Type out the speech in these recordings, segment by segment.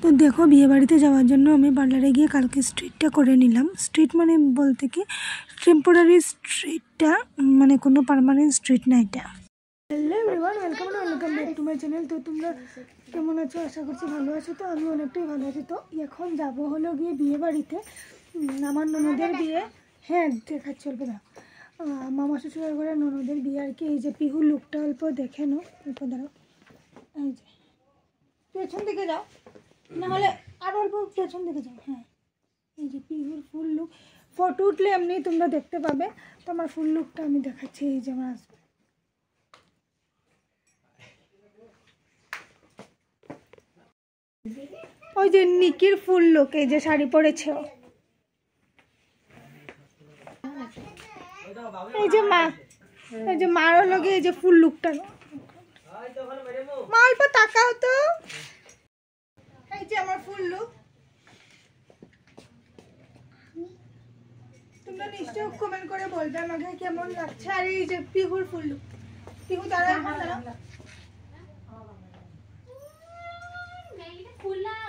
তো দেখো বিয়ে বাড়িতে যাওয়ার জন্য আমি পার্লারে গিয়ে কালকে স্ট্রিটটা করে নিলাম। স্ট্রিট মানে বলতে কি টেম্পোরারি স্ট্রিটটা, মানে কোনো পার্মানেন্ট স্ট্রিট না এটা। Hello everyone, welcome back to my channel. তো তোমরা কেমন আছো? আশা করছি ভালো আছো। তো আমি অনেকটাই ভালো আছি। তো এখন যাব হলো গিয়ে বিয়ে বাড়িতে, আমার ননদের বিয়ে। হ্যাঁ দেখাচ্ছি, অল্প দাও। মামা শ্বশুরের ঘরে ননদের বিয়ে আর কি। এই যে পিহুর লুকটা অল্প দেখে নো, অল্প দাঁড়াও। এই যে পেছন দিকে যাও, নাহলে আরো অল্প পেছন দিকে যাও। হ্যাঁ এই যে পিহুর ফুল লুক, ফটো উঠলে এমনি তোমরা দেখতে পাবে। তো আমার ফুল লুকটা আমি দেখাচ্ছি। এই যে আমার হাজবেন্ড, ওই যে নিকির ফুল লুক, এই যে শাড়ি পরেছে। এই যে মা, এই যে মারও লগে এই যে ফুল লুকটা। মা অল্প তাকাও তো। এই যে আমার ফুল লুক, তোমরা নিশ্চয়ই কমেন্ট করে বলবে আমাকে কেমন লাগছে। আর এই যে পিহুর ফুল লুক, পিহু দাঁড়াও দাঁড়াও।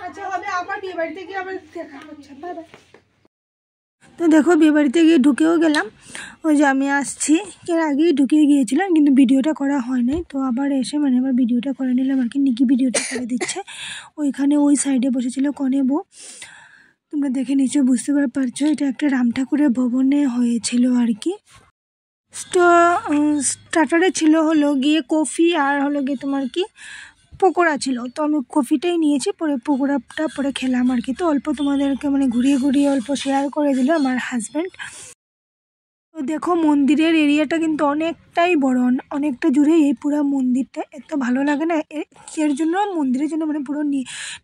আচ্ছা হবে, আবার বিয়ে বাড়িতে গিয়ে আবার দেখা হচ্ছে। Bye bye. তো দেখো বিয়ে বাড়িতে গিয়ে ঢুকেও গেলাম। ওই যে আমি আসছি, এর আগেই ঢুকিয়ে গিয়েছিলাম কিন্তু ভিডিওটা করা হয় নাই। তো আবার এসে মানে আবার ভিডিওটা করে নিলাম আর কি। নিকি ভিডিওটা করে দিচ্ছে। ওইখানে ওই সাইডে বসেছিল কনে বউ, তোমরা দেখে নিশ্চয়ই বুঝতে পারছো। এটা একটা রাম ঠাকুরের ভবনে হয়েছিল আর কি। স্টার্টারে ছিল হলো গিয়ে কফি আর হলো গিয়ে তোমার কি পকোড়া ছিল। তো আমি কফিটাই নিয়েছি, পরে পকোড়াটা পরে খেলাম আর কি। তো অল্প তোমাদেরকে মানে ঘুরিয়ে ঘুরিয়ে অল্প শেয়ার করে দিল আমার হাজব্যান্ড। তো দেখো মন্দিরের এরিয়াটা কিন্তু অনেকটাই বড়, অনেকটা জুড়ে এই পুরো মন্দিরটা। এত ভালো লাগে না, এর জন্য মন্দিরের জন্য মানে পুরো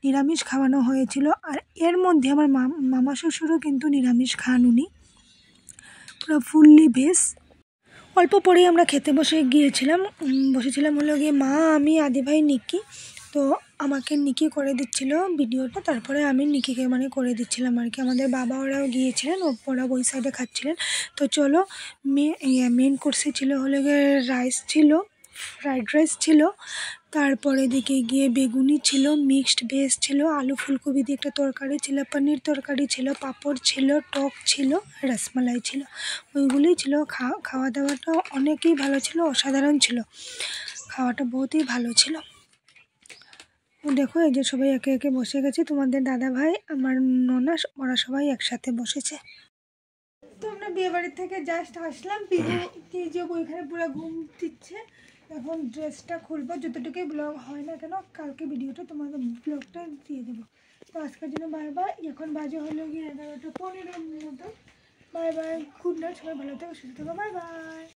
নিরামিষ খাওয়ানো হয়েছিল। আর এর মধ্যে আমার মামা শ্বশুরও কিন্তু নিরামিষ খান, উনি পুরো ফুললি ভেজ। অল্প পরেই আমরা খেতে বসেছিলাম হলো গিয়ে মা, আমি, আদি ভাই, নিকি। তো আমাকে নিকি করে দিচ্ছিল ভিডিওটা, তারপরে আমি নিকিকে মানে করে দিচ্ছিলাম আর কি। আমাদের বাবা ওরাও গিয়েছিলেন, ওরা ওই সাইডে খাচ্ছিলেন। তো চলো, মেন কোর্সে ছিল হলো গিয়ে রাইস ছিল, ফ্রাইড রাইস ছিল, তারপরে দিকে গিয়ে বেগুনি ছিল, মিক্সড ভেজ ছিল, আলু ফুলকপি দিয়ে একটা তরকারি ছিল, পনির তরকারি ছিল, পাঁপড় ছিল, টক ছিল, রসমালাই ছিল। ওইগুলোই ছিল। খাওয়া দাওয়াটা অনেকই ভালো ছিল, অসাধারণ ছিল খাওয়াটা, বহুতই ভালো ছিল। দেখো এই যে সবাই একে একে বসে গেছে। তোমাদের দাদা ভাই, আমার ননা, ওরা সবাই একসাথে বসেছে। তো আমরা বিয়ে বাড়ির থেকে জাস্ট আসলাম। যে ওইখানে পুরো ঘুম দিচ্ছে। এখন ড্রেসটা খুলবো, যতটুকুই ব্লগ হয় না কেন কালকে ভিডিওটা তোমাদের ব্লগটা দিয়ে দেবো। তো আজকের জন্য বাই বাই। এখন বাজে হলো গিয়ে 11:15 মতো। বাই বাই, গুড নাইট, সবাই ভালো থেকো, সুস্থ থেকো, বাই বাই।